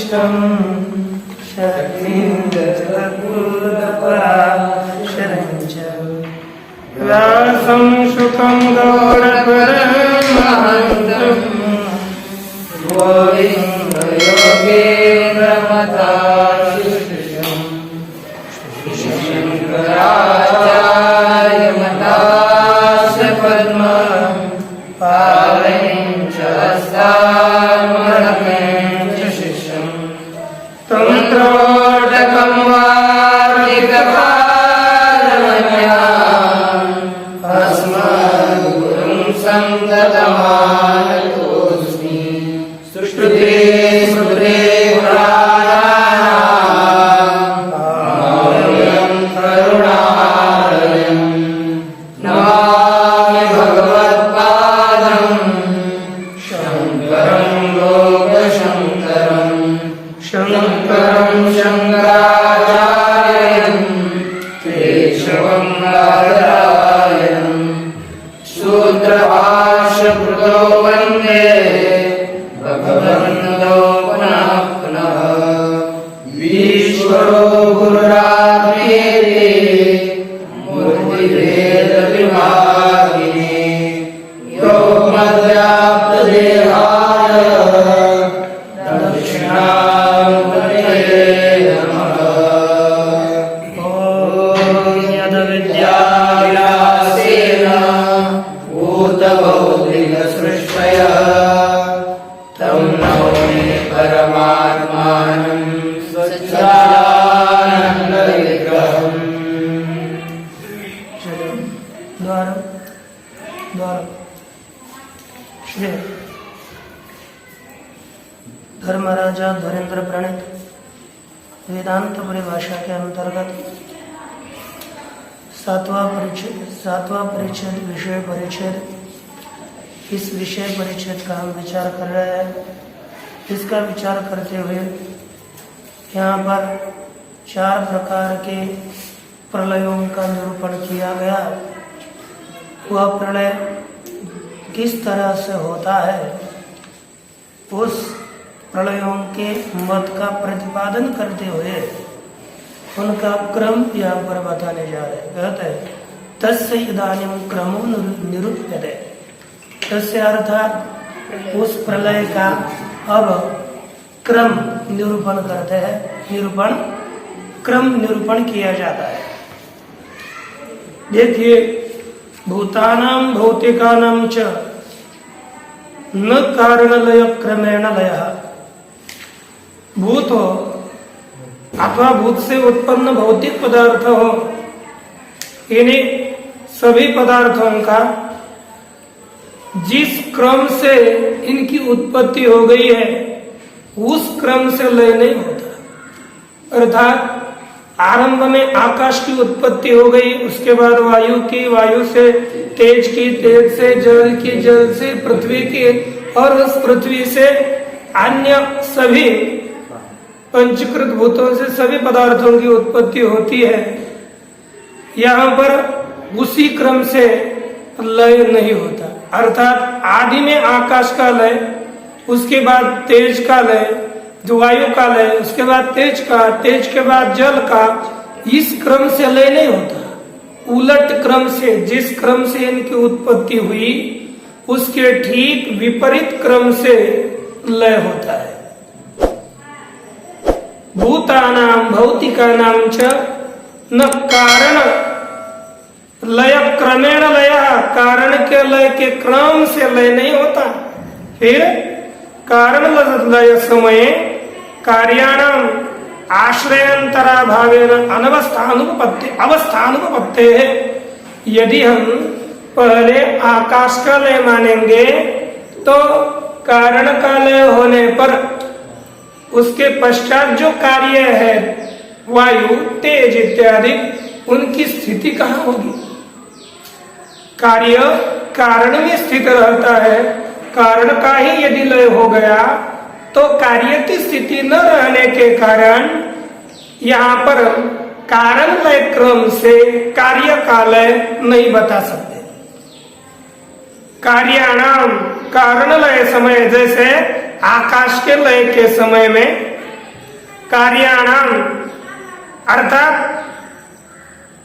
शरणं शक्तिं व्यासं शुकं गौडपरमहंसं गोविन्दयोगेन्द्रमताशिष्यं शङ्कराचार्यमतास्य पद्मं पावनीं च हस्तामलकं च शिष्यं तन्त्रोटकं वार्तिकपालमन्याम् अस्मद्गुरुं सन्ततमानतोऽस्मि सुश्रुते स्मृते पुराणानां करुणालयं नमामि भगवत्पादं शङ्करं लोकशङ्करं शङ्करं शङ्कराचार्यं केशवं बादरायणं सूत्रभाष्यकृतो वन्दे भगवन्तो पुनः पुनः ईश्वरो गुरुरात्मेति मूर्तिभेदविभागिने योगमद्व्याप्तदेहाय दक्षिणामूर्तये नमः। ॐ यद्विद्याविलासेन भूतभौतिकसृष्टयः तं नौमि परमात्मानं सच्चिदानन्दविग्रहम्। श्री धर्मराजा धुरेंद्र प्रणीत वेदांत परिभाषा के अंतर्गत सातवां परिच्छेद विषय परिच्छेद, इस विषय परिच्छेद का हम विचार कर रहे हैं। इसका विचार करते हुए यहाँ पर 4 प्रकार के प्रलयों का निरूपण किया गया। वह प्रलय किस तरह से होता है, उस प्रलयों के मत का प्रतिपादन करते हुए उनका क्रम यहाँ पर बताने जा रहे हैं। कहते हैं तस्य इदानीं क्रमो निरूप्यते। तस्य अर्थात उस प्रलय का अब क्रम निरूपण करते हैं, क्रम निरूपण किया जाता है। देखिए, भूतानां भौतिकानां च न कारणलय क्रमेण लयः। भूत हो अथवा भूत से उत्पन्न भौतिक पदार्थ हो, इन्हीं सभी पदार्थों का जिस क्रम से इनकी उत्पत्ति हो गई है उस क्रम से लय नहीं होता। अर्थात आरंभ में आकाश की उत्पत्ति हो गई, उसके बाद वायु की, वायु से तेज की, तेज से जल की, जल से पृथ्वी की, और उस पृथ्वी से अन्य सभी पंचीकृत भूतों से सभी पदार्थों की उत्पत्ति होती है। यहाँ पर उसी क्रम से लय नहीं होता। अर्थात आदि में आकाश का लय, उसके बाद तेज का लय, वायु का लय, उसके बाद तेज का, तेज के बाद जल का, इस क्रम से लय नहीं होता। उलट क्रम से, जिस क्रम से इनकी उत्पत्ति हुई उसके ठीक विपरीत क्रम से लय होता है। भूतानां भौतिकानां च न कारण लय क्रमेण लय, कारण के लय के क्रम से लय नहीं होता। फिर कारण लय समय कार्याणाम आश्रयांतराभावेन अवस्थानुपपत्ते है। यदि हम पहले आकाश का लय मानेंगे तो कारण का लय होने पर उसके पश्चात जो कार्य है, वायु, तेज इत्यादि, उनकी स्थिति कहाँ होगी? कार्य कारण में स्थित रहता है। कारण का ही यदि लय हो गया तो कार्य की स्थिति न रहने के कारण यहाँ पर कारण लय क्रम से कार्य का लय नहीं बता सकते। कार्याणाम कारण लय समय, जैसे आकाश के लय के समय में कार्याणाम अर्थात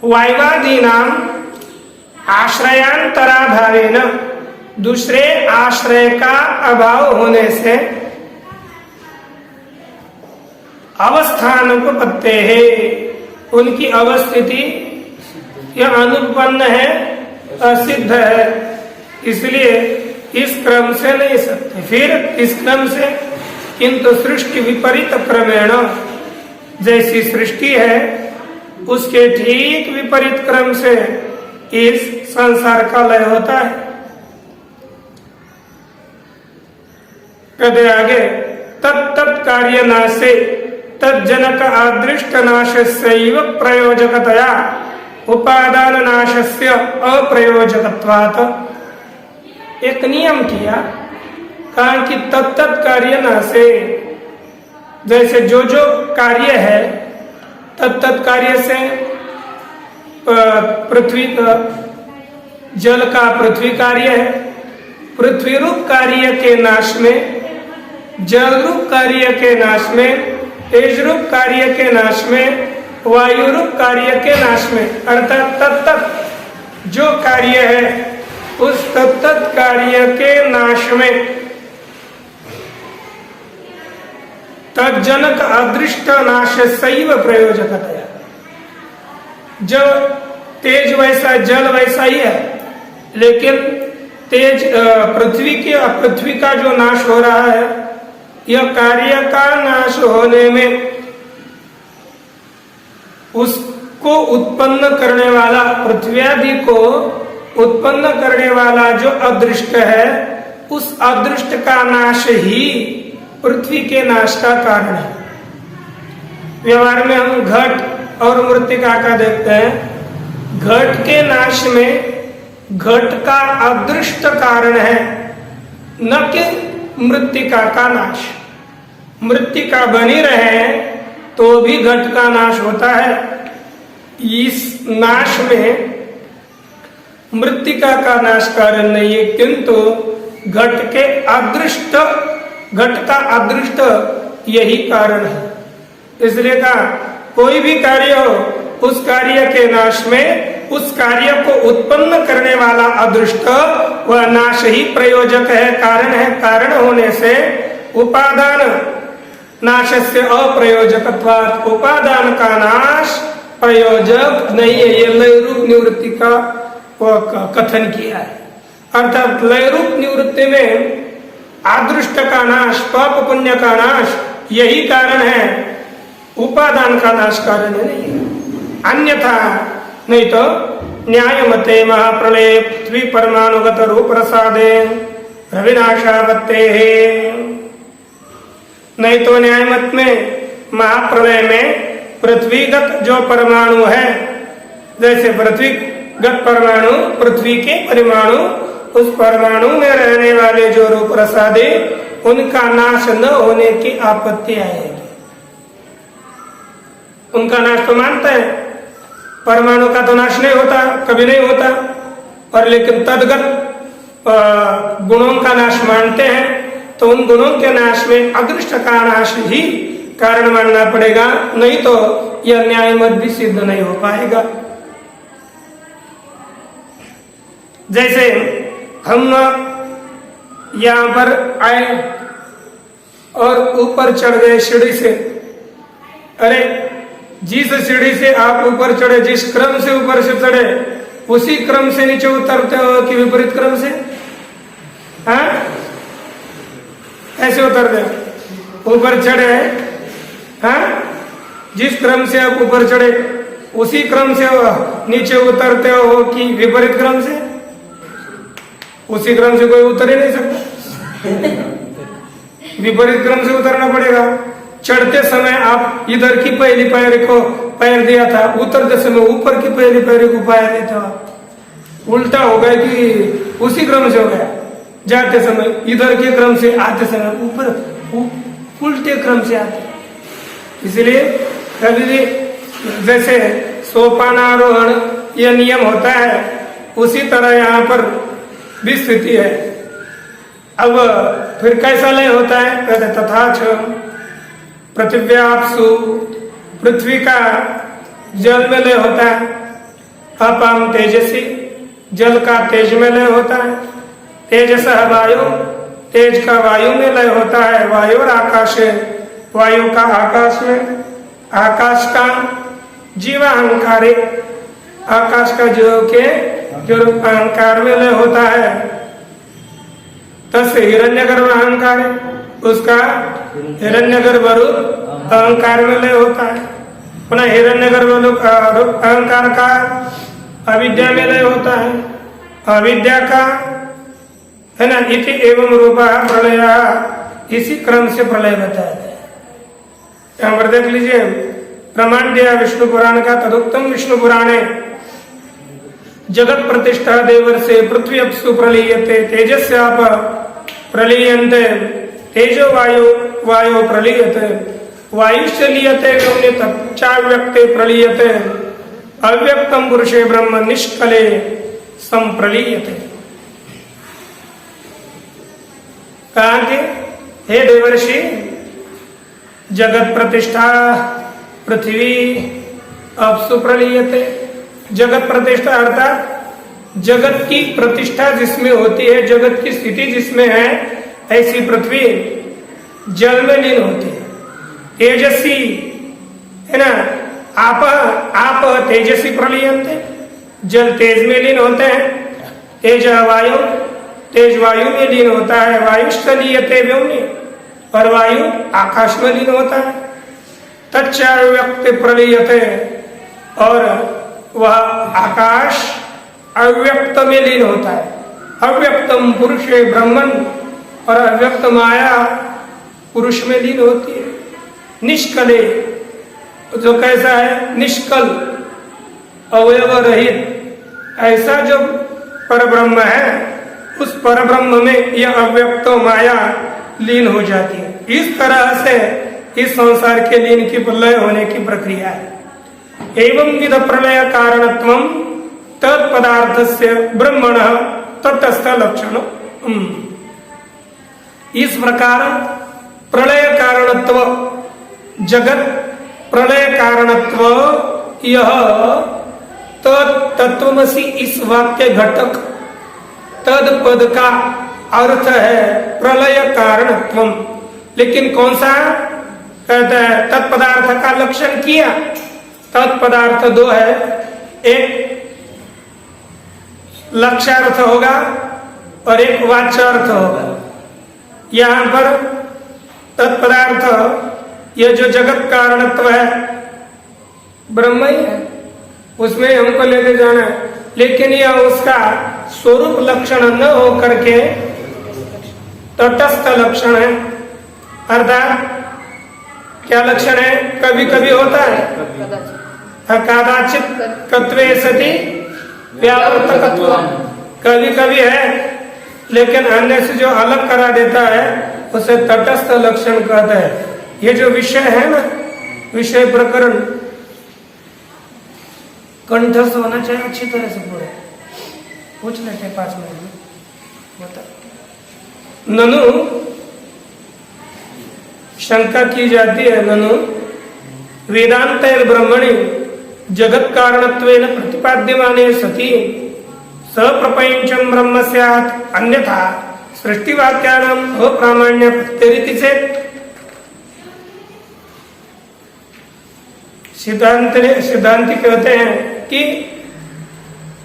वायवादीनाम आश्रयांतराभावेन दूसरे आश्रय का अभाव होने से अवस्थानुपत्ते है, उनकी अवस्थिति यह अनुपन्न है, असिद्ध है, इसलिए इस क्रम से नहीं सकते। फिर इस क्रम से किंतु सृष्टि विपरीत क्रमेण, जैसी सृष्टि है उसके ठीक विपरीत क्रम से इस संसार का लय होता है। कहते आगे तत्त कार्य नाशे तज्जनक अदृष्ट नाशस्यैव प्रयोजकतया उपादान नाशस्य अप्रयोजकत्वात्। एक नियम किया, कहा कि तत्त कार्य नाशे, जैसे जो जो कार्य है तत्त कार्य से पृथ्वी जल का पृथ्वी कार्य है, पृथ्वी रूप कार्य के नाश में, जल रूप कार्य के नाश में, तेज रूप कार्य के नाश में, वायु रूप कार्य के नाश में, अर्थात तत्त जो कार्य है उस तत्त कार्य के नाश में तज्जनक अदृष्ट नाश सैव प्रयोजकतया। जब तेज वैसा जल वैसा ही है, लेकिन तेज पृथ्वी का जो नाश हो रहा है, यह कार्य का नाश होने में उसको उत्पन्न करने वाला, पृथ्वी आदि को उत्पन्न करने वाला जो अदृष्ट है, उस अदृष्ट का नाश ही पृथ्वी के नाश का कारण है। व्यवहार में हम घट और मृत्तिका का देखते हैं। घट के नाश में घट का अदृष्ट कारण है, न कि मृत्तिका का नाश। मृत्तिका बनी रहे तो भी घट का नाश होता है। इस नाश में मृत्तिका का नाश कारण नहीं है, किंतु घट का अदृष्ट यही कारण है। इसलिए कहा कोई भी कार्य हो, उस कार्य के नाश में उस कार्य को उत्पन्न करने वाला अदृष्ट वह नाश ही प्रयोजक है, कारण है। कारण होने से उपादान नाश से अप्रयोजकत्वात्, उपादान का नाश प्रयोजक नहीं है। ये लय रूप निवृत्ति का कथन किया है। अर्थात लय रूप निवृत्ति में अदृष्ट का नाश, पाप पुण्य का नाश यही कारण है, उपादान का नाश कारण नहीं है। अन्यथा नहीं तो न्याय मते महाप्रलय पृथ्वी परमाणुगत रूप प्रसादे रविनाशावत्ते है। नहीं तो न्याय मत में महाप्रलय में पृथ्वीगत जो परमाणु है, जैसे पृथ्वीगत परमाणु, पृथ्वी के परमाणु, उस परमाणु में रहने वाले जो रूप प्रसादे, उनका नाश न होने की आपत्ति आएगी। उनका नाश तो मानता है, परमाणु का तो नाश नहीं होता, कभी नहीं होता, और लेकिन तदगत गुणों का नाश मानते हैं। तो उन गुणों के नाश में अदृष्ट का नाश ही कारण मानना पड़ेगा, नहीं तो यह न्याय मत भी सिद्ध नहीं हो पाएगा। जैसे हम यहाँ पर आए और ऊपर चढ़ गए सीढ़ी से, अरे जिस सीढ़ी से आप ऊपर चढ़े, जिस क्रम से ऊपर से चढ़े, उसी क्रम से नीचे उतरते हो कि विपरीत क्रम से? हाँ, ऐसे उतरते हो, ऊपर चढ़े, हाँ, जिस क्रम से आप ऊपर चढ़े उसी क्रम से नीचे उतरते हो कि विपरीत क्रम से? उसी क्रम से कोई उतर ही नहीं सकता, विपरीत क्रम से उतरना पड़ेगा। चढ़ते समय आप इधर की पहली पैर को पैर दिया था, उतरते समय ऊपर की पहली पैर को पैर देते हो, उल्टा हो गया कि उसी क्रम से हो गया। जाते समय इधर के क्रम से, आते समय ऊपर उल्टे क्रम से आते। इसलिए कभी भी जैसे सोपानारोहण यह नियम होता है, उसी तरह यहाँ पर भी स्थिति है। अब फिर कैसा लय होता है? कहते तथाच पृथिव्याप्सु, पृथ्वी का जल में लय होता है। अपाम तेजसी, जल का तेज में लय होता है। तेजस वायु, तेज का वायु में लय होता है। वायु और आकाश है, वायु का आकाश में, आकाश का जीवाहंकार, आकाश का जीव के जो अहंकार में लय होता है। तस्य हिरण्यगर्भ अहंकार है, उसका हिरण्यगर्भ रूप अहंकार में लय होता है। पुनः हिरण्यगर्भ रूप अहंकार का अविद्या में लय होता है। अविद्या का है ना, इति एवं रूपा प्रलय, इसी क्रम से प्रलय बताया गया। यहाँ पर देख लीजिए, प्रमाण दिया विष्णु पुराण का। तदुक्तम विष्णु पुराणे जगत प्रतिष्ठा देवर से पृथ्वी अपसु प्रलीयते, तेजस्याप प्रलीयन्ते, तेजो वायु वायु प्रलीयते, वायुश्च लीयते तच्चाव्यक्ते प्रलीयते, अव्यक्तम पुरुषे ब्रह्म निष्कले संप्रलीयते। कहा कि हे देवर्षि, जगत प्रतिष्ठा पृथ्वी अपसु प्रलीयते, जगत प्रतिष्ठा अर्थात जगत की प्रतिष्ठा जिसमें होती है, जगत की स्थिति जिसमें है, ऐसी पृथ्वी जल में लीन होती है। तेजसी है ना, आप तेजसी प्रलीयन्ते, जल तेज में लीन होते हैं। तेज वायु, तेज वायु में लीन होता है। वायुश्च लीयते व्योम्नि, और वायु आकाश में लीन होता है। तच्चाव्यक्ते प्रलीयते, और वह आकाश अव्यक्त में लीन होता है। अव्यक्तम पुरुषे ब्रह्मन, और अव्यक्त माया पुरुष में लीन होती है। निष्कले, जो कैसा है, निष्कल अवयव रहित, ऐसा जो परब्रह्म है, उस परब्रह्म में यह अव्यक्त माया लीन हो जाती है। इस तरह से इस संसार के लीन की प्रलय होने की प्रक्रिया है। एवं विध प्रलय कारणत्वम तत्पदार्थस्य ब्रह्मण तटस्थ लक्षण। इस प्रकार प्रलय कारणत्व, जगत प्रलय कारणत्व, यह तत्वमसि इस वाक्य घटक तद पद का अर्थ है प्रलय कारणत्वम। लेकिन कौन सा कहता है, तत्पदार्थ का लक्षण किया। तत्पदार्थ दो है, एक लक्ष्यार्थ होगा और एक वाच्यार्थ होगा। यहाँ पर तत्पदार्थ, यह जो जगत कारणत्व है, ब्रह्म ही है, उसमें हमको लेके जाना है। लेकिन यह उसका स्वरूप लक्षण न हो करके तटस्थ लक्षण है। अर्थात क्या लक्षण है, कभी कभी होता है कदाचित कत्वे सति व्यावर्तकत्व, कभी कभी है, लेकिन अन्य से जो अलग करा देता है उसे तटस्थ लक्षण कहते हैं। ये जो विषय है ना, विषय प्रकरण कंठस्थ होना चाहिए अच्छी तरह से पूरा। पूछ लेते 5 मिनट में बता। ननु शंका की जाती है, ननु वेदांत ब्रह्मणि जगत कारणत्वेन प्रतिपाद्यमाने सति सप्रपंचम ब्रह्म स्यात्, अन्यथा सृष्टिवाक्यानाम अप्रामाण्य प्रत्यरिति चेत्। सिद्धांति कहते हैं कि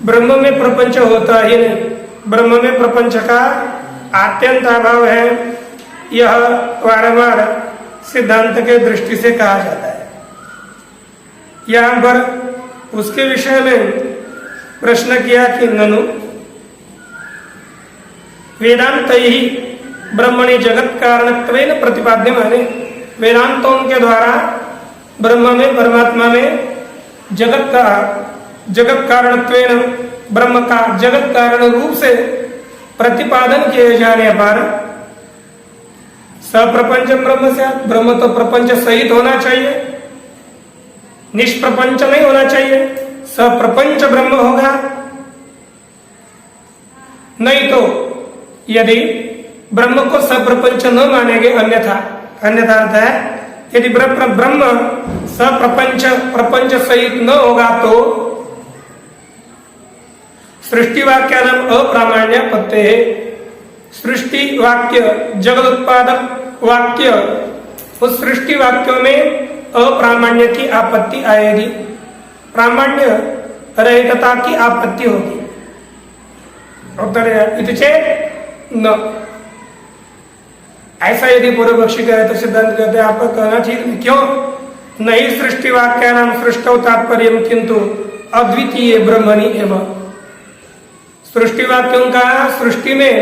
ब्रह्म में प्रपंच होता ही नहीं, ब्रह्म में प्रपंच का आत्यंत अभाव है। यह बार सिद्धांत के दृष्टि से कहा जाता है। यहाँ पर उसके विषय में प्रश्न किया कि ननु वेदांत ही ब्रह्मणि जगत कारणत्वेन प्रतिपाद्यमाने, वेदांतों के द्वारा ब्रह्म में, परमात्मा में जगत कारणत्वेन, ब्रह्म का जगत कारण रूप से प्रतिपादन किए जाने पर सप्रपंच ब्रह्म से, ब्रह्म तो प्रपंच सहित होना चाहिए, निष्प्रपंच नहीं होना चाहिए, सप्रपंच ब्रह्म होगा। नहीं तो यदि ब्रह्म को सप्रपंच न मानेंगे, अन्यथा अर्थ है यदि ब्रह्म प्रपंच सहित न होगा तो सृष्टि वाक्य नाम अप्रामाण्य पत्ते है। सृष्टि वाक्य जगत उत्पादक वाक्य, उस सृष्टि वाक्यों में अप्रामाण्य की आपत्ति आएगी, प्रामाण्य रहितता की आपत्ति होगी। उत्तर इतचे न। ऐसा यदि पूर्व पक्षी कहे तो सिद्धांत कहते हैं आपका कहना ठीक नहीं। क्यों? नहीं सृष्टि वाक्य नाम सृष्टौ तात्पर्य किंतु अद्वितीय ब्रह्मणि एवं। सृष्टि वाक्यों का सृष्टि में,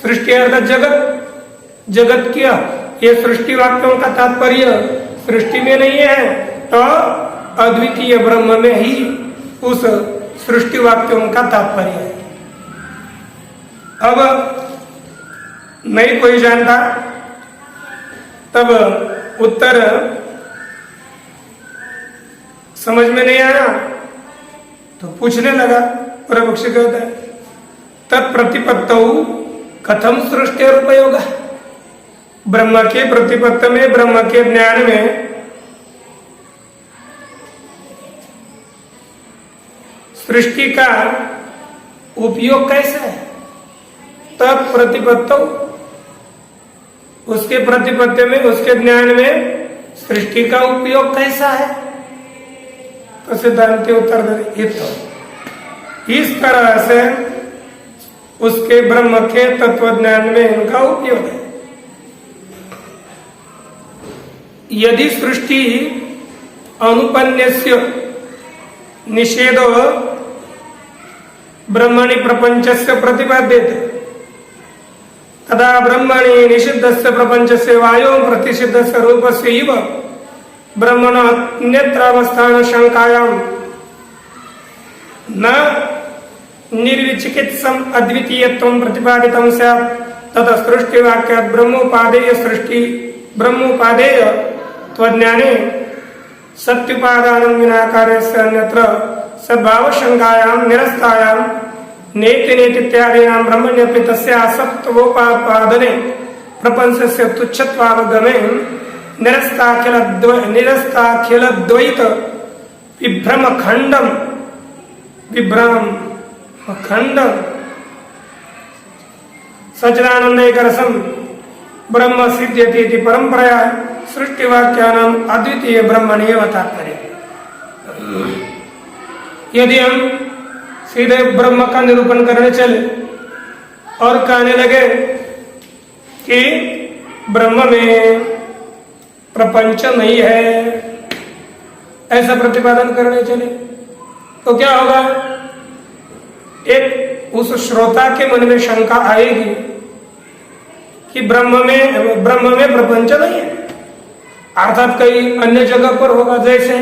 सृष्टि अर्थात जगत, जगत क्या, ये सृष्टि वाक्यों का तात्पर्य सृष्टि में नहीं है तो अद्वितीय ब्रह्म में ही उस सृष्टि वाक्यों का तात्पर्य है। अब नहीं कोई जानता, तब उत्तर समझ में नहीं आया तो पूछने लगा। पूर्व पक्षी कहता है तत्प्रतिपत्तौ कथम सृष्टि उपयोग। ब्रह्म के प्रतिपत्त में, ब्रह्म के ज्ञान में सृष्टि का उपयोग कैसा है? तत्प्रतिपत्तौ, उसके प्रतिपत्ति में, उसके ज्ञान में सृष्टि का उपयोग कैसा है? तो सिद्धांत उत्तर दे इस तरह से उसके ब्रह्म के तत्वज्ञान में इनका उपयोग है। यदि सृष्टि अनुपन्यस्य निषेधो ब्रह्मणि प्रपंचस्य प्रतिपाद्यते तदा ब्रह्मणि निषिद्धस्य प्रपंचस्य वायो प्रतिषिद्धस्य रूपस्य इव ब्रह्मण अन्यत्र अवस्थान शंकायां न निर्विचिकित्सम अद्वितीयत्वं प्रतिपादितं स्यात् तथा सृष्टि वाक्यात् ब्रह्मोपादेय सृष्टि ब्रह्मोपादेय त्वज्ञाने सत्युपादानं विना कार्यस्य अन्यत्र सद्भाव शंकायां निरस्तायां नेति नेति इत्यादीनां ब्रह्मण्यपि तस्य असत्त्वोपादने प्रपंचस्य तुच्छत्वावगमे निरस्ताखिल द्वैत विभ्रम खंडम सच्चिदानंद रसम ब्रह्म सिद्ध्यति इति परंपराया सृष्टि वाक्यानाम अद्वितीय ब्रह्मण्येव तात्पर्य। यदि हम सीधे ब्रह्म का निरूपण करने चले और कहने लगे कि ब्रह्म में प्रपंच नहीं है, ऐसा प्रतिपादन करने चले तो क्या होगा? एक उस श्रोता के मन में शंका आएगी कि ब्रह्म में प्रपंच नहीं है, अर्थात कई अन्य जगह पर होगा। जैसे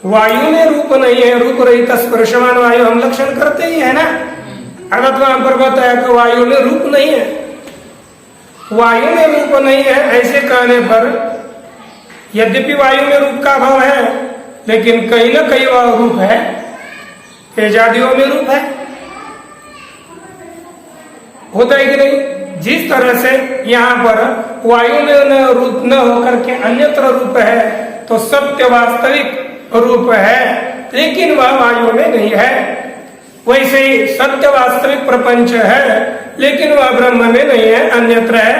वायु में रूप नहीं है, रूप रहित स्पर्शमान वायु हम लक्षण करते ही है ना, अर्थात वहां पर बताया कि वायु में रूप नहीं है, वायु में रूप नहीं है। ऐसे कहने पर यद्यपि वायु में रूप का अभाव है, लेकिन कहीं ना कहीं वह रूप है, तेजादियों में रूप है, होता है कि नहीं? जिस तरह से यहाँ पर वायु में रूप न होकर के अन्यत्र रूप है तो सत्य वास्तविक रूप है, लेकिन वह वायु में नहीं है। वैसे ही सत्य वास्तविक प्रपंच है, लेकिन वह ब्रह्म में नहीं है, अन्यत्र है।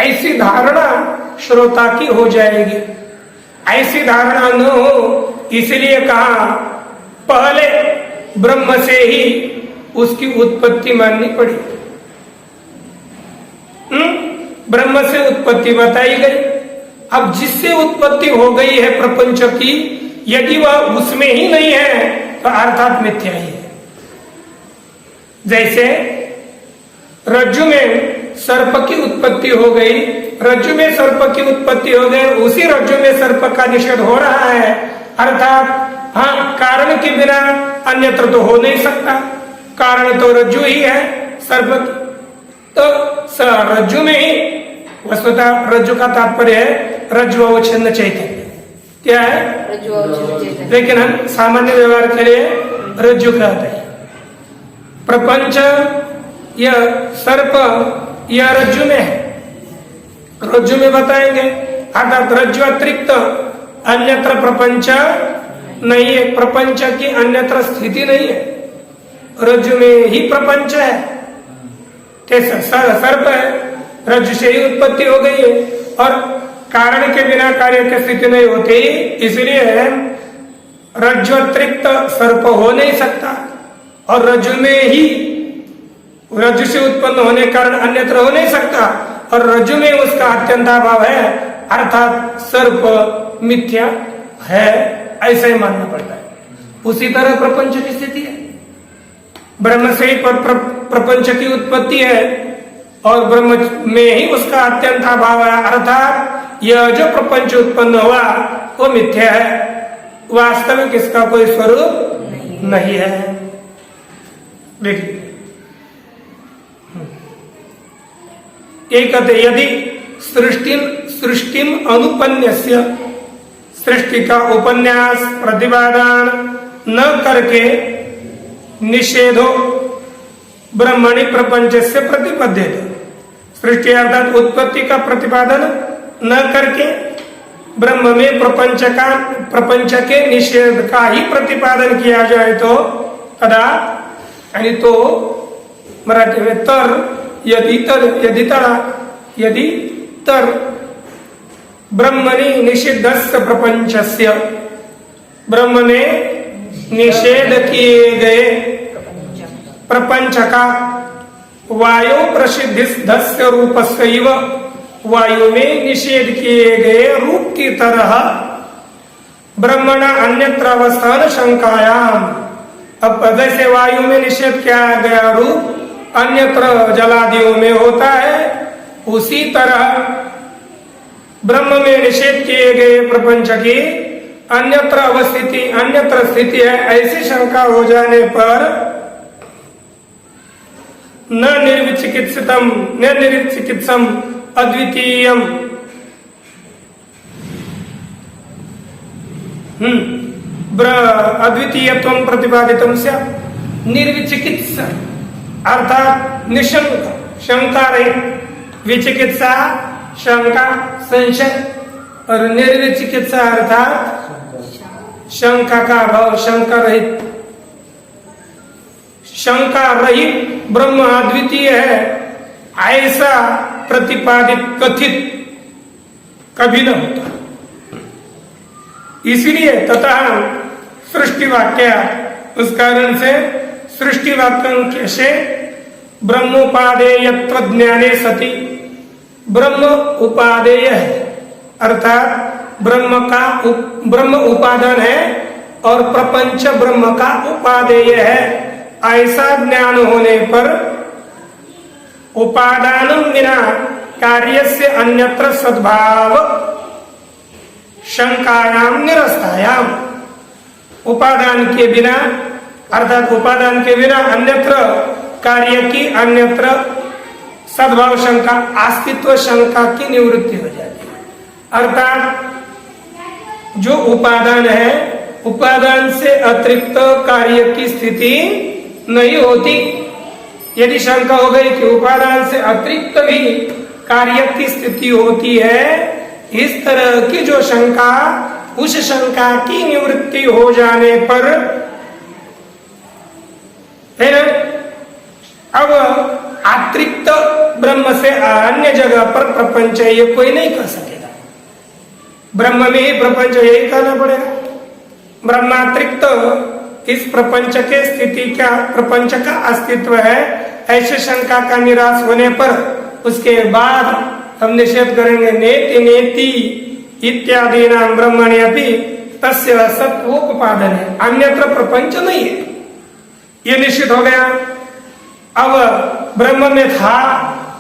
ऐसी धारणा श्रोता की हो जाएगी। ऐसी धारणा न हो इसलिए कहा पहले ब्रह्म से ही उसकी उत्पत्ति माननी पड़ी। ब्रह्म से उत्पत्ति बताई गई। अब जिससे उत्पत्ति हो गई है प्रपंच की, यदि वह उसमें ही नहीं है तो अर्थात मिथ्या ही है। जैसे रज्जु में सर्प की उत्पत्ति हो गई, रज्जु में सर्प की उत्पत्ति हो गई, उसी रज्जु में सर्प का निषेध हो रहा है, अर्थात हाँ, कारण के बिना अन्यत्र तो हो नहीं सकता, कारण तो रज्जु ही है सर्प की। तो रज्जु में ही वस्तुतः रज्जु का तात्पर्य है रज्जु अवच्छिन्न चैतन्य। क्या है? रज्जु अवच्छिन्न चैतन्य। लेकिन हम सामान्य व्यवहार के लिए रज्जु कहते हैं। प्रपंच यह सर्प यह रज्जु में है, रज्जु में बताएंगे, अर्थात रज्जु अतिरिक्त अन्यत्र प्रपंच नहीं है, प्रपंच की अन्यत्र स्थिति नहीं है, रज्जु में ही प्रपंच है। सर्प है, रज्जु से ही उत्पत्ति हो गई है और कारण के बिना कार्य की स्थिति नहीं होती, इसलिए रज्जु अतिरिक्त सर्प हो नहीं सकता और रज्जु में ही रज्जु से उत्पन्न होने कारण अन्यत्र हो नहीं सकता और रज्जु में उसका अत्यंताभाव है, अर्थात सर्प मिथ्या है, ऐसा ही मानना पड़ता है। उसी तरह प्रपंच की स्थिति है, ब्रह्म से ही प्रपंच की उत्पत्ति है और ब्रह्म में ही उसका अत्यंताभाव है, अर्थात यह जो प्रपंच उत्पन्न हुआ वो मिथ्या है, वास्तविक इसका कोई स्वरूप नहीं है। देखिए एक कहते, यदि सृष्टिम अनुपन्यस्य, सृष्टि का उपन्यास प्रतिपादन न करके निषेधो ब्रह्मणि प्रपंच से प्रतिपद्यते, सृष्टि अर्थात उत्पत्ति का प्रतिपादन न करके ब्रह्म में प्रपंच के निषेध का ही प्रतिपादन किया जाए तो तदा, यानी तो मराठी में तर, यदि तर ब्रह्मणि निषिद्धस्य प्रपंचस्य, ब्रह्म में निषेध किए गए प्रपंच का वायु प्रसिद्धिस्य रूपस्यैव, वायु में निषेध किए गए रूप की तरह ब्रह्मणा अन्यत्र अवस्थान शंकायाम, अब जैसे वायु में निषेध किया गया रूप अन्यत्र जलादियों में होता है, उसी तरह ब्रह्म में निषेध किए गए प्रपंच की अन्यत्र अवस्थिति, अन्यत्र स्थिति है, ऐसी शंका हो जाने पर न निर्विचिकित्सम अद्वितीयम, अद्वितीयत्वं प्रतिपादितम से निर्विचिकित्सा अर्थात निशंक, शंका रहित, विचिकित्सा शंका संशय और निर्विचिकित्सा अर्थात शंका का अभाव, शंका रहित, शंका रहित ब्रह्म अद्वितीय है ऐसा प्रतिपादित कथित कभी न होता। इसलिए तथा सृष्टि वाक्य, उस कारण से सृष्टि वाक्य से ब्रह्मोपादेयत्व ज्ञाने सति, ब्रह्म उपादेय है अर्थात ब्रह्म उपादान है और प्रपंच ब्रह्म का उपादेय है, ऐसा ज्ञान होने पर उपादान बिना कार्य से अन्यत्र सद्भाव शंकायाम निरस्तायाम, उपादान के बिना अर्थात उपादान के बिना अन्यत्र कार्य की अन्यत्र सद्भाव शंका, अस्तित्व शंका की निवृत्ति हो जाती है। अर्थात जो उपादान है, उपादान से अतिरिक्त कार्य की स्थिति नहीं होती। यदि शंका हो गई कि उपादान से अतिरिक्त भी कार्य की स्थिति होती है, इस तरह की जो शंका, उस शंका की निवृत्ति हो जाने पर है ना, अब अतिरिक्त ब्रह्म से अन्य जगह पर प्रपंच है ये कोई नहीं कर सकेगा, ब्रह्म में ही प्रपंच यही कहना पड़ेगा। ब्रह्मातिरिक्त इस प्रपंच के स्थिति का, प्रपंच का अस्तित्व है, ऐसे शंका का निराश होने पर उसके बाद हम निषेध करेंगे नेति नेति इत्यादि नाम ब्रह्मणि अपि तस्य सत्वोपादन है, अन्यत्र प्रपंच नहीं है, ये निश्चित हो गया। अब ब्रह्म में था,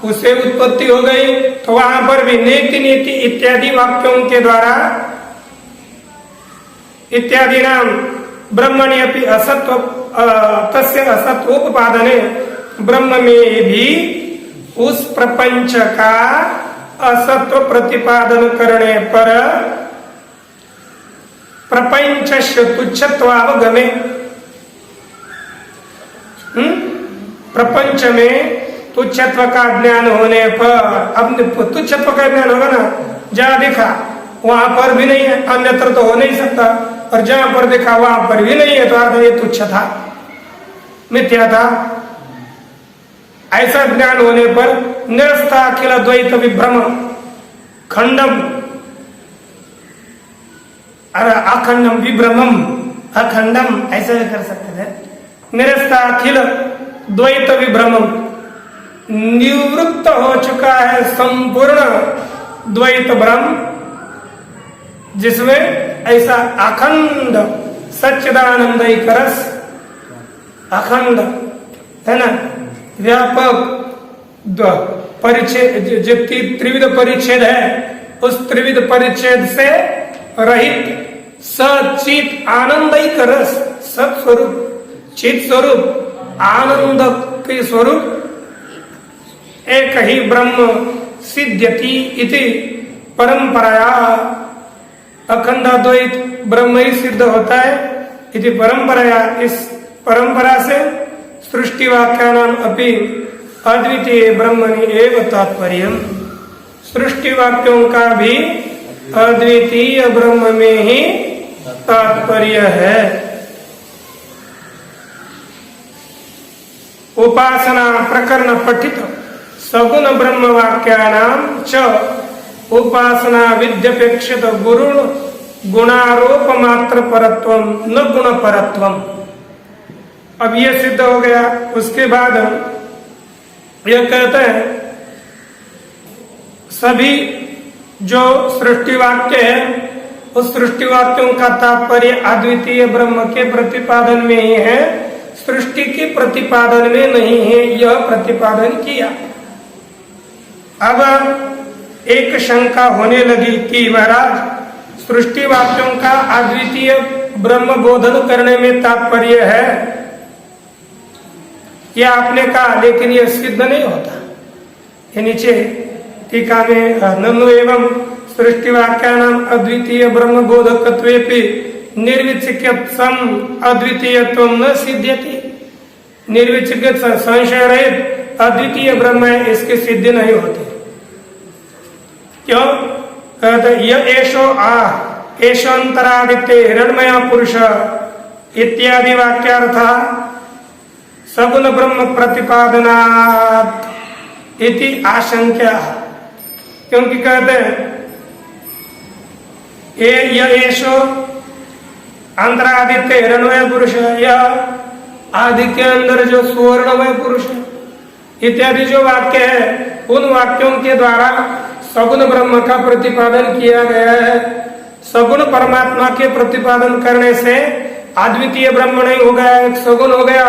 उसे उत्पत्ति हो गई, तो वहां पर भी नेति नेति इत्यादि वाक्यों के द्वारा इत्यादि नाम ब्रह्मणि अपि असत्व तस्य असत्वोपादने, ब्रह्म में भी उस प्रपंच का असत्व प्रतिपादन करने पर प्रपंच तुच्छत्वावगमे, प्रपंच में तुच्छत्व का ज्ञान होने पर, अब तुच्छत्व का ज्ञान होगा ना, जहां दिखा वहां पर भी नहीं है, अन्यत्र तो हो नहीं सकता, और जहां पर दिखा वहां पर भी नहीं है, तो अर्थ ये तुच्छ था, मिथ्या था। ऐसा ज्ञान होने पर निरस्ता अखिल द्वैत विभ्रम खंडम, अरे अखंडम विभ्रमम, अखंडम ऐसा भी कर सकते थे। निरस्ता अखिल द्वैत विभ्रमम, निवृत्त हो चुका है संपूर्ण द्वैत भ्रम, जिसमें ऐसा अखंड सच्चिदानंद रस, अखंड है ना, व्यापक परिच्छेद, जो त्रिविध परिच्छेद है, उस त्रिविध परिच्छेद से रहित सचित आनंदिक रस, सत स्वरूप, चित स्वरूप, आनंद के स्वरूप एक ही ब्रह्म सिद्ध्यति इति परंपराया, अखंडाद्वैत ब्रह्म ही सिद्ध होता है इति परंपराया, इस परंपरा से सृष्टि वाक्यानाम अपि अद्वितीय ब्रह्मणि एव तात्पर्यम्, सृष्टि वाक्यों का भी अद्वितीय ब्रह्म में ही तात्पर्य है। उपासना प्रकरण पठित सगुण ब्रह्म वाक्यानाम च उपासना विद्यपेक्षित गुरुण गुणारोप मात्र परत्वम न गुण परत्वम। अब ये सिद्ध हो गया। उसके बाद यह कहते हैं सभी जो सृष्टि वाक्य है उस सृष्टि वाक्यों का तात्पर्य अद्वितीय ब्रह्म के प्रतिपादन में ही है, सृष्टि के प्रतिपादन में नहीं है, यह प्रतिपादन किया। अब एक शंका होने लगी कि महाराज सृष्टि वाक्यों का अद्वितीय ब्रह्म बोधन करने में तात्पर्य है, यह आपने कहा, लेकिन यह सिद्ध नहीं होता। ये नीचे टीका में ननु एवं सृष्टि वाक्यानाम अद्वितीय ब्रह्म बोधकत्वेपि निर्विचिकित्सम अद्वितीयत्वं न सिद्ध्यति। निर्विचिकित संशय रहित अद्वितीय ब्रह्म है, इसकी सिद्धि नहीं होती। क्यों? कहते यह एषो अंतरादित्य हिरण्मय पुरुष इत्यादि वाक्यार्थ सगुण ब्रह्म प्रतिपादनात् इति आशंक्या। क्योंकि कहते हैं एषो अंतरादित्य हिरण्मय पुरुष, यह आदि के अंदर जो सुवर्णमय पुरुष है इत्यादि जो वाक्य है, उन वाक्यों के द्वारा सगुण ब्रह्म का प्रतिपादन किया गया है। सगुण परमात्मा के प्रतिपादन करने से अद्वितीय ब्रह्म नहीं हो गया, एक सगुण हो गया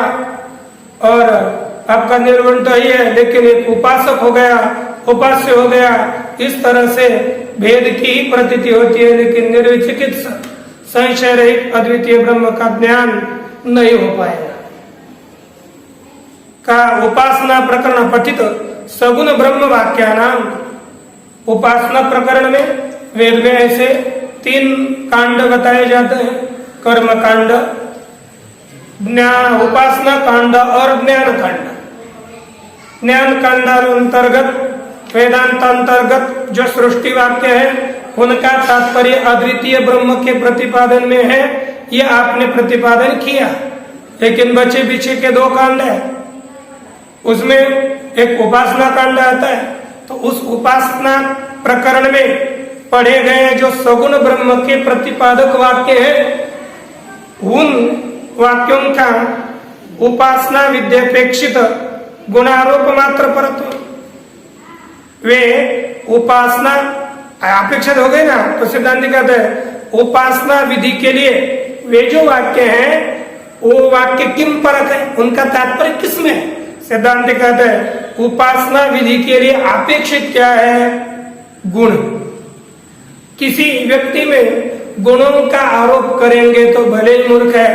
और आपका निर्गुण तो ही है, लेकिन एक उपासक हो गया, उपास्य हो गया। इस तरह से भेद की ही प्रतीति होती है, लेकिन निर्विचिकित संशय रहित अद्वितीय ब्रह्म का ज्ञान नहीं हो पाएगा। का उपासना प्रकरण पठित सगुण ब्रह्म वाक्यानाम, उपासना प्रकरण में वेद में ऐसे 3 कांड बताए जाते हैं, कर्म कांड, उपासना कांड और ज्ञान कांड। ज्ञान कांड अंतर्गत वेदांत अंतर्गत जो सृष्टि वाक्य है उनका तात्पर्य अद्वितीय ब्रह्म के प्रतिपादन में है, ये आपने प्रतिपादन किया। लेकिन बचे पीछे के 2 कांड है, उसमें एक उपासना कांड आता है, तो उस उपासना प्रकरण में पढ़े गए जो सगुण ब्रह्म के प्रतिपादक वाक्य है, उन वाक्यों का उपासना विद्यापेक्षित गुणारोप मात्र परत्व, वे उपासना अपेक्षित हो गए ना, तो सिद्धांत कहते हैं उपासना विधि के लिए वे जो वाक्य हैं वो वाक्य किम परक है, उनका तात्पर्य किसमें है। सिद्धांत कहते हैं उपासना विधि के लिए अपेक्षित क्या है? गुण। किसी व्यक्ति में गुणों का आरोप करेंगे तो भले ही मूर्ख है,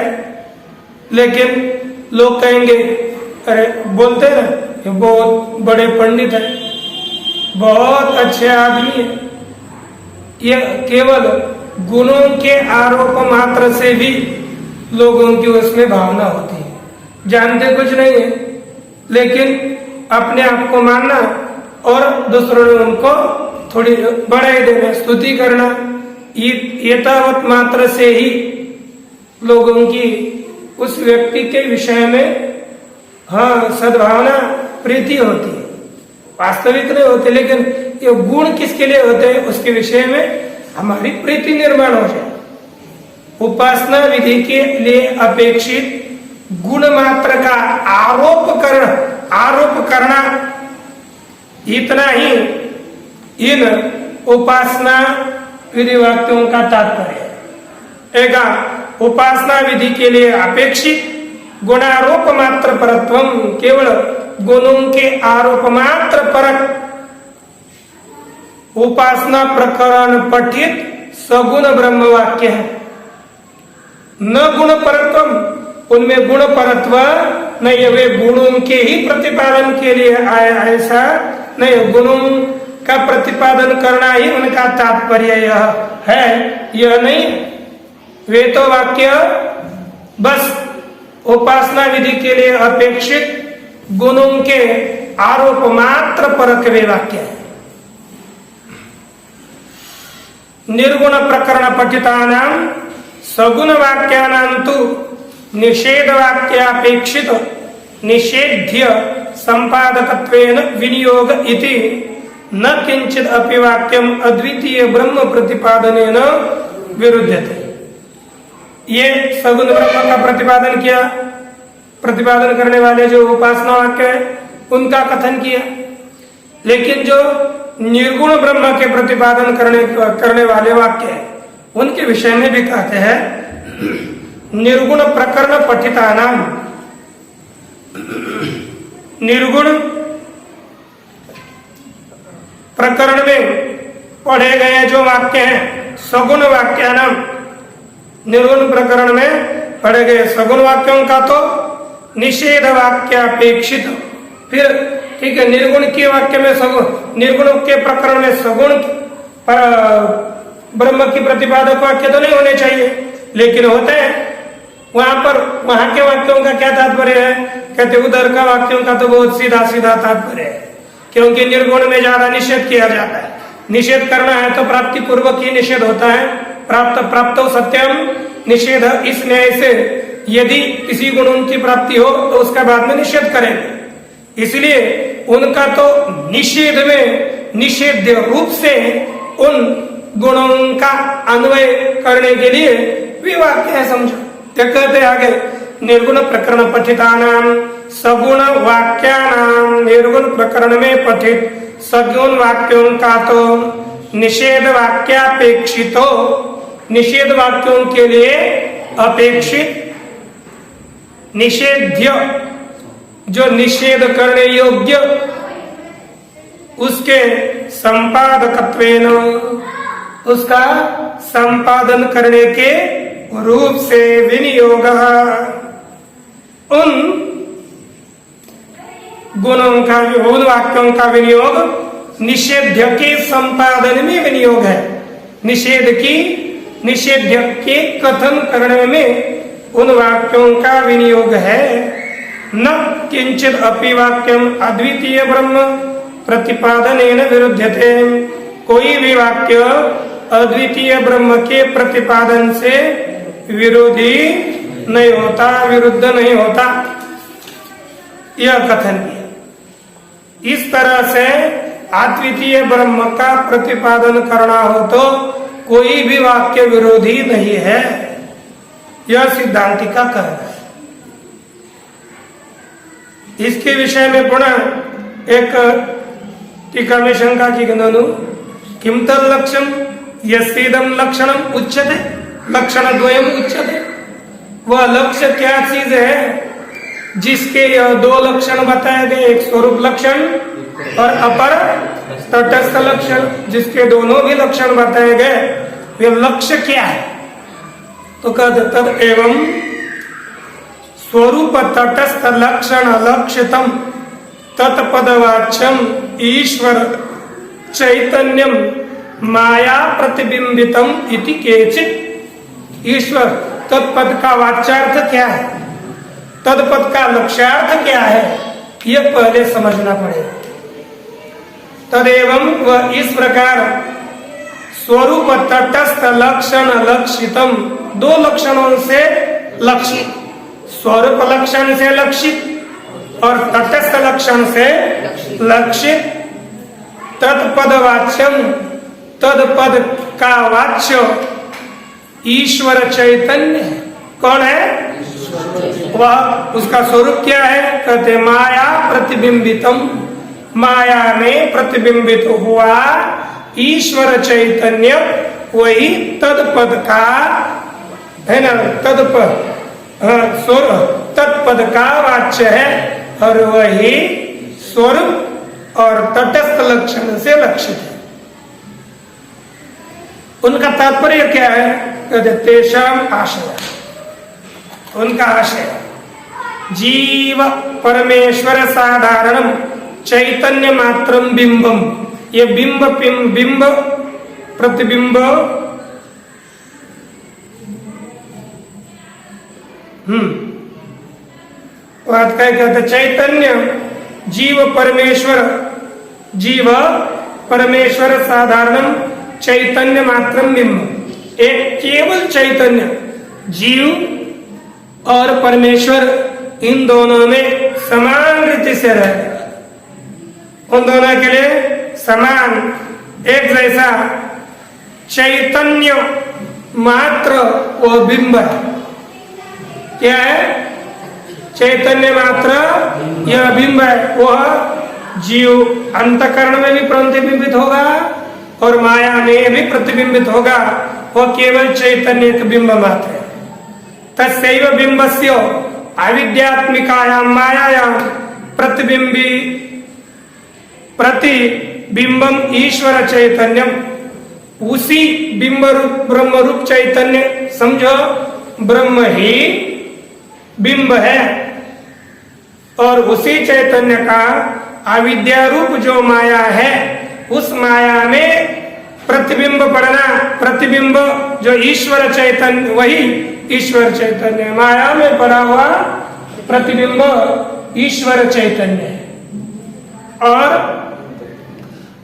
लेकिन लोग कहेंगे अरे बोलते ना ये बहुत बड़े पंडित है, बहुत अच्छे आदमी है। ये केवल गुणों के आरोप मात्र से भी लोगों की उसमें भावना होती है, जानते कुछ नहीं है, लेकिन अपने आप को मानना और दूसरों ने उनको थोड़ी बढ़ाई देना, स्तुति करना, ये तावत मात्र से ही लोगों की उस व्यक्ति के विषय में सद्भावना प्रीति होती है। वास्तविक नहीं होती, लेकिन ये गुण किसके लिए होते हैं उसके विषय में हमारी प्रीति निर्माण हो जाए। उपासना विधि के लिए अपेक्षित गुण मात्र का आरोप करना इतना ही इन उपासना विधि वाक्यों का तात्पर्य है। उपासना विधि के लिए अपेक्षित गुणारोप मात्र परत्वम, केवल गुणों के आरोप मात्र परक उपासना प्रकरण पठित सगुण ब्रह्म वाक्य है। न गुण परत्वम, उनमें गुण परत्व नहीं, वे गुणों के ही प्रतिपादन के लिए आए, ऐसा नहीं। गुणों का प्रतिपादन करना ही उनका तात्पर्य यह है, यह नहीं। वे तो वाक्य बस उपासना विधि के लिए अपेक्षित गुणों के आरोप मात्र परक वे वाक्य है। निर्गुण प्रकरण पठितानां सगुण वाक्यानां तु निषेध वाक्यापेक्षित निषेध्य संपादकत्वेन विनियोग इति न किंचित अपि वाक्यम अद्वितीय ब्रह्म प्रतिपादनेन विरुध्यते। ये सगुण ब्रह्म का प्रतिपादन किया, प्रतिपादन करने वाले जो उपासना वाक्य है उनका कथन किया, लेकिन जो निर्गुण ब्रह्म के प्रतिपादन करने वाले वाक्य है उनके विषय में भी कहते हैं निर्गुण प्रकरण पठितानां, निर्गुण प्रकरण में पढ़े गए जो वाक्य हैं सगुण वाक्यानां, निर्गुण प्रकरण में पढ़े गए सगुण वाक्यों का तो निषेध वाक्यापेक्षित, फिर ठीक है निर्गुण के वाक्य में सगुण, निर्गुण के प्रकरण में सगुण ब्रह्म की प्रतिपादक वाक्य तो नहीं होने चाहिए, लेकिन होते हैं। वहां के वाक्यों का क्या तात्पर्य है? कहते उधर का वाक्यों का तो बहुत सीधा सीधा तात्पर्य है, क्योंकि निर्गुण में ज्यादा निषेध किया जाता है। निषेध करना है तो प्राप्ति पूर्वक ही निषेध होता है। प्राप्तो सत्यम निषेध, इस न्याय से यदि किसी गुण की प्राप्ति हो तो उसका बाद में निषेध करेंगे। इसलिए उनका तो निषेध में निषेध्य रूप से उन गुणों का अन्वय करने के लिए भी वाक्य है, समझो। क्या कहते आगे, निर्गुण प्रकरण पठितानां सगुण वाक्यानां, निर्गुण प्रकरण में पठित सगुण वाक्यों का तो निषेध वाक्यापेक्षितो, निषेध वाक्यों के लिए अपेक्षित निषेध्य, जो निषेध करने योग्य उसके संपादकत्वेन, उसका संपादन करने के रूप से विनियोग, उन गुणों का, उन वाक्यों का विनियोग निषेध्य के संपादन में विनियोग है। निषेध्य के कथन करने में उन वाक्यों का विनियोग है। न किंचित अपि वाक्यम अद्वितीय ब्रह्म प्रतिपादनेन विरुध्यते, कोई भी वाक्य अद्वितीय ब्रह्म के प्रतिपादन से विरोधी नहीं होता, विरुद्ध नहीं होता, यह कथन किया। इस तरह से अद्वितीय ब्रह्म का प्रतिपादन करना हो तो कोई भी वाक्य विरोधी नहीं है, यह सिद्धांति का कहना है। इसके विषय में पुनः एक टीका में शंका की गणनु, किम तद लक्ष्यम यस्तीदम लक्षणम उच्यते, लक्षण द्वयम उच्यते, वह लक्ष्य क्या चीज है जिसके यह दो लक्षण बताए गए, एक स्वरूप लक्षण और अपर तटस्थ लक्षण, जिसके दोनों भी लक्षण बताए गए, वे लक्ष्य क्या है? तो कहते तद एवं स्वरूप तटस्थ लक्षण लक्षितम तत्पदवाच्यम ईश्वर चैतन्यम माया प्रतिबिंबितम इति केचित। ईश्वर तत्पद का वाच्यार्थ क्या है, तत्पद का लक्ष्यार्थ क्या है, ये पहले समझना पड़ेगा। तदेवं वह इस प्रकार स्वरूप तटस्थ लक्षण लक्षितम, दो लक्षणों से लक्षित, स्वरूप लक्षण से लक्षित और तटस्थ लक्षण से लक्षित, तत्पद वाच्यम, तत्पद का वाच्य ईश्वर चैतन्य। कौन है वह? उसका स्वरूप क्या है? कहते माया प्रतिबिंबितम, माया में प्रतिबिंबित हुआ ईश्वर चैतन्य, वही तत्पद का है ना, तत्पद तत्पद का वाच्य है और वही स्वरूप और तटस्थ लक्षण से लक्षित है। उनका तात्पर्य क्या है? कहते तेषाम आशय, उनका आशय जीव परमेश्वर साधारणम चैतन्य मात्रम बिंबम, ये बिंब बिंब प्रतिबिंब बात क्या कहते? चैतन्य जीव परमेश्वर साधारणम चैतन्य मात्रम बिंब, एक केवल चैतन्य, जीव और परमेश्वर इन दोनों में समान रीति से रहेगा, उन दोनों के लिए समान एक जैसा चैतन्य मात्र वो बिंब है। क्या है? चैतन्य मात्र यह बिंब है। वह जीव अंतकरण में भी प्रतिबिंबित होगा और माया में भी प्रतिबिंबित होगा, वह केवल चैतन्य एक बिंब मात्र है। तस्यैव बिंबस्य अविद्यात्मिकायां मायायां प्रतिबिंबम ईश्वर चैतन्यम, उसी बिंब रूप ब्रह्म रूप चैतन्य समझो, ब्रह्म ही बिंब है और उसी चैतन्य का अविद्या रूप जो माया है, उस माया में प्रतिबिंब पड़ना, प्रतिबिंब जो ईश्वर चैतन्य, वही ईश्वर चैतन्य, माया में पड़ा हुआ प्रतिबिंब ईश्वर चैतन्य है। और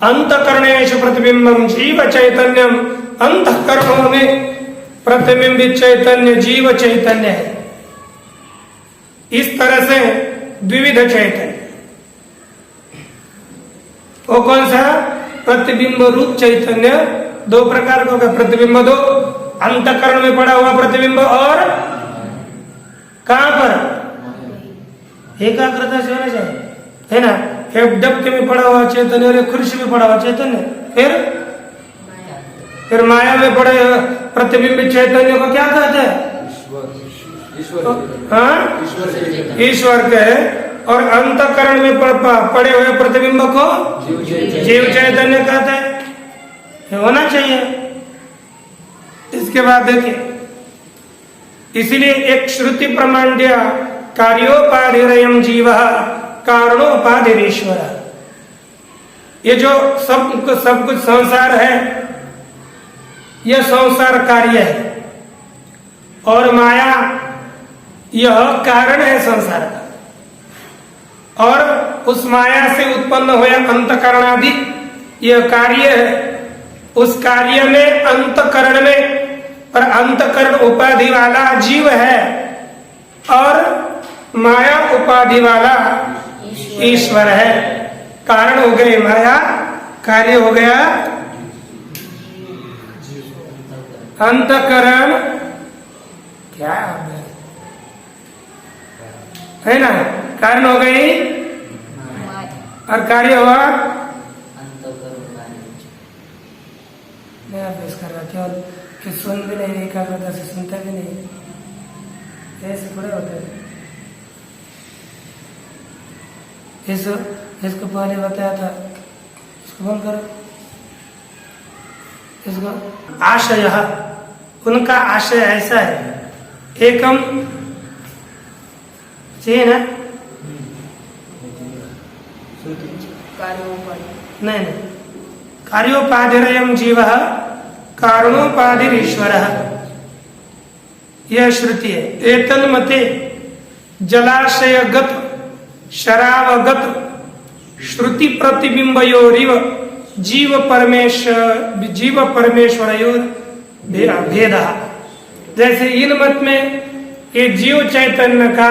अंतकरणेश प्रतिबिंबम जीव चैतन्यम, अंतकरणों में प्रतिबिंबित चैतन्य जीव चैतन्य है। इस तरह से द्विविध चैतन्य, वो कौन सा? प्रतिबिंब रूप चैतन्य दो प्रकार का होगा। प्रतिबिंब दो, अंतकरण में पड़ा हुआ प्रतिबिंब और कहां पर? एकाग्रता से होना चाहिए, है ना। एक डबके में पड़ा हुआ चैतन्य और एक कुर्सी में पड़ा हुआ चैतन्य, फिर माया में पड़े प्रतिबिंबित चैतन्य को क्या कहते हैं? ईश्वर के। और अंतकरण में पड़े हुए प्रतिबिंब को जीव चैतन्य कहते हैं। ये होना चाहिए। इसके बाद देखिए, इसलिए एक श्रुति प्रमाण दिया, कार्योपाधिरयम जीव कारणोपाधिरीश्वर। ये जो सब कुछ संसार है, यह संसार कार्य है और माया यह कारण है संसार का। और उस माया से उत्पन्न हुए अंतकरणादि यह कार्य है। उस कार्य में अंतकरण में और अंतकरण उपाधि वाला जीव है और माया उपाधि वाला ईश्वर है। कारण हो गए माया, कार्य हो गया अंतकरण, क्या है ना, कारण हो गई और कार्य हुआ। मैं अभ्यास कर रहा था कि सुन भी नहीं, एकाग्रता से सुनता भी नहीं, ऐसे थोड़ा होता है। इसको पहले बताया था, इसको बंद करो। इसको आशय, उनका आशय ऐसा है, एकम चाहिए ना, नहीं, कार्योपाधिरयम जीव कारणोपाधिरीश्वर, यह श्रुति है। एतन्मते जलाशयगत शरावगत श्रुति प्रतिबिंबयोरिव जीव परमेश्वरयोर भेदः। जैसे इन मत में ये जीव चैतन्य का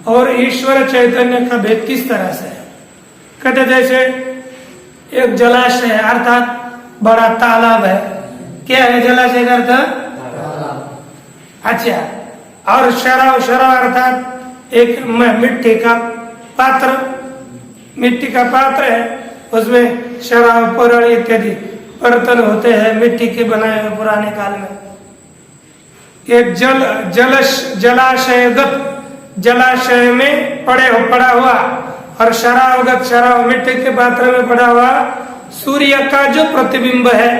और ईश्वर चैतन्य का भेद किस तरह से है? कहते जैसे एक जलाशय है, अर्थात बड़ा तालाब है। क्या है जलाशय का अर्थ? अच्छा। और शराव अर्थात एक मिट्टी का पात्र, मिट्टी का पात्र है, उसमें शराब परण इत्यादि बर्तन होते हैं मिट्टी के बनाए हुए पुराने काल में। एक जलाशय में पड़ा हुआ और शराब मिट्टी के पात्र में पड़ा हुआ सूर्य का जो प्रतिबिंब है,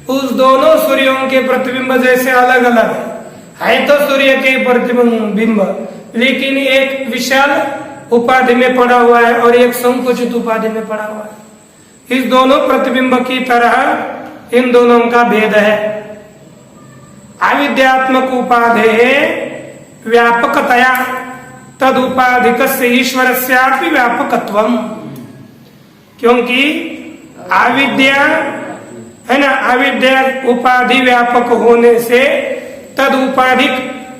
उस दोनों सूर्यों के प्रतिबिंब जैसे अलग अलग है तो सूर्य के प्रतिबिंब, लेकिन एक विशाल उपाधि में पड़ा हुआ है और एक संकुचित उपाधि में पड़ा हुआ है। इस दोनों प्रतिबिंब की तरह इन दोनों का भेद है। अविद्यात्मक उपाधे व्यापकतया तद उपाधिकस्य ईश्वरस्यापि व्यापकत्वम्। क्योंकि अविद्या है ना, अविद्या उपाधि व्यापक होने से तद उपाधिक,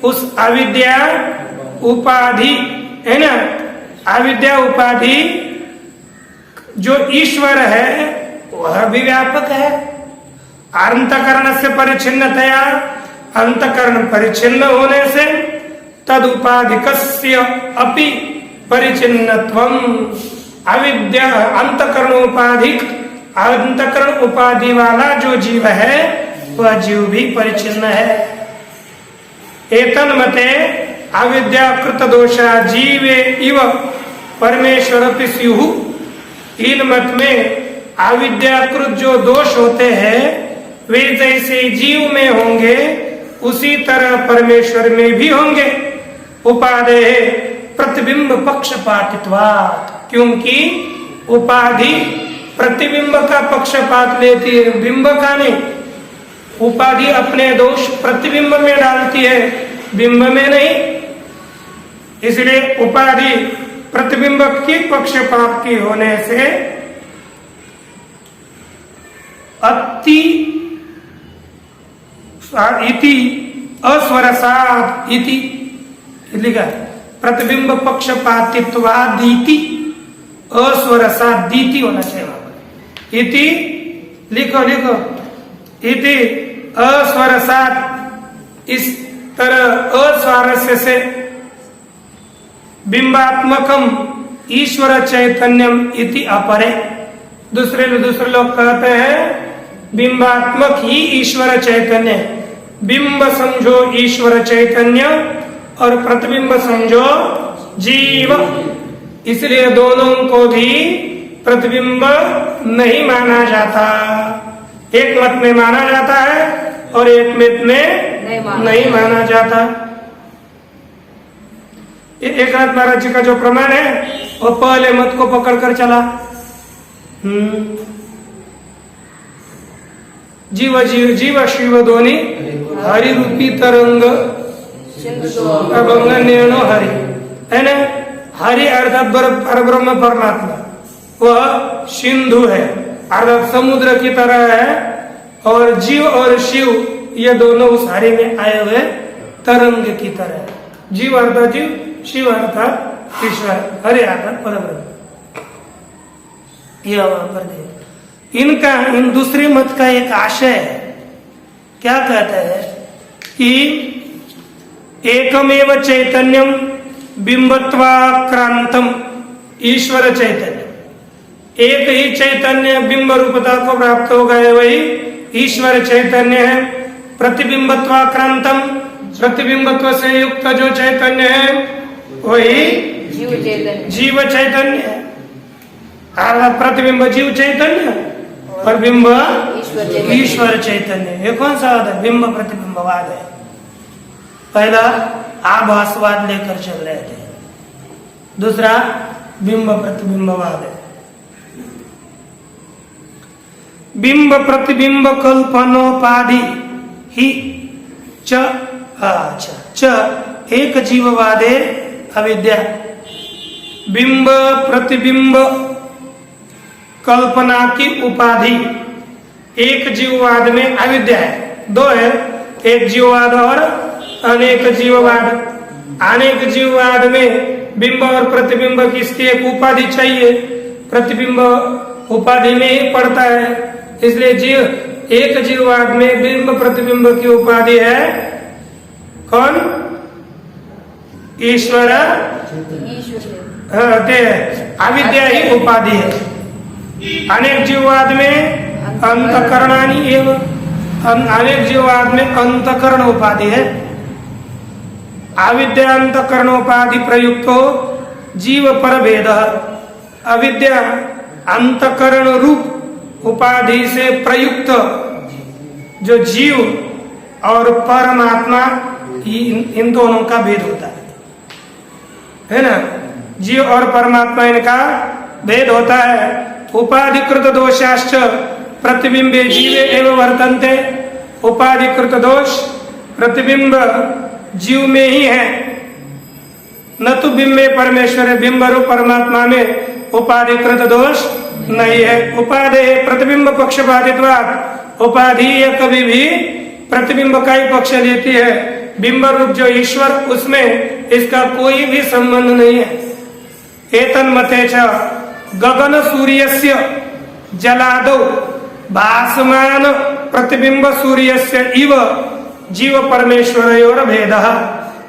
उस अविद्या उपाधि है ना, अविद्या उपाधि जो ईश्वर है वह भी व्यापक है। अंतकरण से परिच्छिन्नतया, अंतकरण परिच्छिन्न होने से तद उपाधिकस्य अपि परिचिन्नत्वम्। अविद्या अंतकरण उपाधिक, अंतकरण उपाधि वाला जो जीव है वह जीव भी परिचिन्न है। एतन्मते अविद्याकृत दोषा जीवे इव परमेश्वरपि स्युः। इन मत में अविद्याकृत जो दोष होते हैं वे जैसे जीव में होंगे उसी तरह परमेश्वर में भी होंगे। उपाधे प्रतिबिंब पक्षपातित्वात्, क्योंकि उपाधि प्रतिबिंब का पक्षपात लेती है, बिंब का नहीं। उपाधि अपने दोष प्रतिबिंब में डालती है, बिंब में नहीं। इसलिए उपाधि प्रतिबिंब की पक्षपात की होने से अति इति अस्वरसाद इति लिखा, प्रतिबिंब पक्षपातित्वादीति अस्वरसादीति होना चाहिए वहां पर। इति लिखो इति अस्वरसाद, इस तरह अस्वारस्य से बिंबात्मकम ईश्वर चैतन्यम इति अपरे। दूसरे लोग कहते हैं बिंबात्मक ही ईश्वर चैतन्य, बिंब समझो ईश्वर चैतन्य और प्रतिबिंब समझो जीव। इसलिए दोनों को भी प्रतिबिंब नहीं माना जाता। एक मत में माना जाता है और एक मत में नहीं माना जाता। एकनाथ महाराज जी का जो प्रमाण है वो पहले मत को पकड़कर चला। जीव शिव दोनी हरि रूपी तरंग अभंग निर्णो हरि, है ना। हरि अर्थात परब्रह्म परमात्मा, वह सिंधु है अर्थात समुद्र की तरह है, और जीव और शिव ये दोनों उस हरि में आए हुए तरंग की तरह है। जीव अर्थात जीव, शिव अर्थात ईश्वर, हरि अर्थात परब्रह्म। यह वहां पर इनका, इन दूसरे मत का एक आशय है। क्या कहता है कि एकमेव चैतन्यम बिंबत्वाक्रांतम ईश्वर चैतन्य, एक ही चैतन्य बिंब रूपता को प्राप्त हो गए वही ईश्वर चैतन्य है। प्रतिबिंबत्वाक्रांतम, प्रतिबिंबत्व से युक्त जो चैतन्य है वही जीव चैतन्य है। प्रतिबिंब जीव चैतन्य और बिंब ईश्वर चैतन्य। ये कौन सा वाद है? बिंब प्रतिबिंबवाद है। पहला आभासवाद लेकर चल रहे थे, दूसरा बिंब प्रतिबिंबवाद है। बिंब प्रतिबिंब कल्पनोपाधि ही च एक जीववादे अविद्या। बिंब प्रतिबिंब कल्पना की उपाधि। एक जीववाद में अविद्या है, दो है, एक जीववाद और अनेक जीववाद। अनेक जीववाद में बिंब और प्रतिबिंब की इसकी एक उपाधि चाहिए, प्रतिबिंब उपाधि में ही पड़ता है, इसलिए जीव एक जीववाद में बिंब प्रतिबिंब की उपाधि है कौन? ईश्वर। अविद्या ही उपाधि है। अनेक जीववाद में अंतकरणानि एवं, अनेक जीववाद में अंतकरण उपाधि है। अविद्या अंतकरण उपाधि प्रयुक्तो जीव पर भेद। अविद्या अंतकरण रूप उपाधि से प्रयुक्त जो जीव और परमात्मा, इन दोनों का भेद होता है ना? जीव और परमात्मा इनका भेद होता है। उपाधिकृत दोषाश्च प्रतिबिंबे जीवे एवं वर्तन्ते। उपाधिकृत दोष प्रतिबिंब जीव में ही है, न तो बिंबे परमेश्वर है। बिंब रूप परमात्मा में उपाधिकृत दोष नहीं है। उपाधि प्रतिबिंब पक्षपातित्वात्, उपाधि या कभी भी प्रतिबिंब का ही पक्ष लेती है। बिंब रूप जो ईश्वर, उसमें इसका कोई भी संबंध नहीं है। एतन्मते च गगन सूर्यस्य जलादौ भासमान प्रतिबिंब सूर्यस्य इव जीव परमेश्वरयोर भेदः।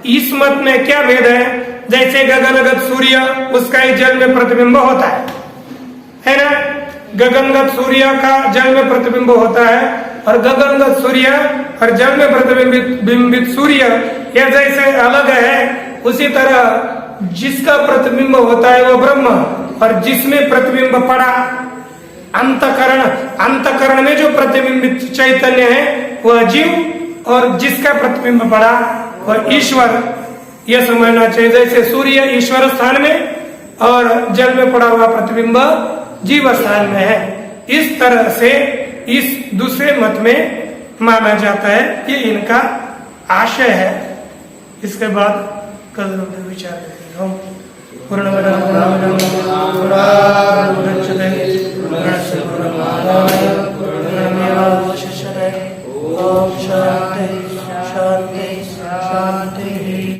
इस मत में क्या भेद है? जैसे गगनगत सूर्य, उसका ही जल में प्रतिबिंब होता है ना? गगनगत सूर्य का जल में प्रतिबिंब होता है, और गगनगत सूर्य और जल में प्रतिबिंबित सूर्य यह जैसे अलग है, उसी तरह जिसका प्रतिबिंब होता है वो ब्रह्म, और जिसमें प्रतिबिंब पड़ा अंतकरण, अंतकरण में जो प्रतिबिंबित चैतन्य है वह जीव, और जिसका प्रतिबिंब पड़ा वह ईश्वर। यह समझना चाहिए। जैसे सूर्य ईश्वर स्थान में और जल में पड़ा हुआ प्रतिबिंब जीव स्थान में है, इस तरह से इस दूसरे मत में माना जाता है। ये इनका आशय है। इसके बाद कल विचार करेंगे हम। पूर्ण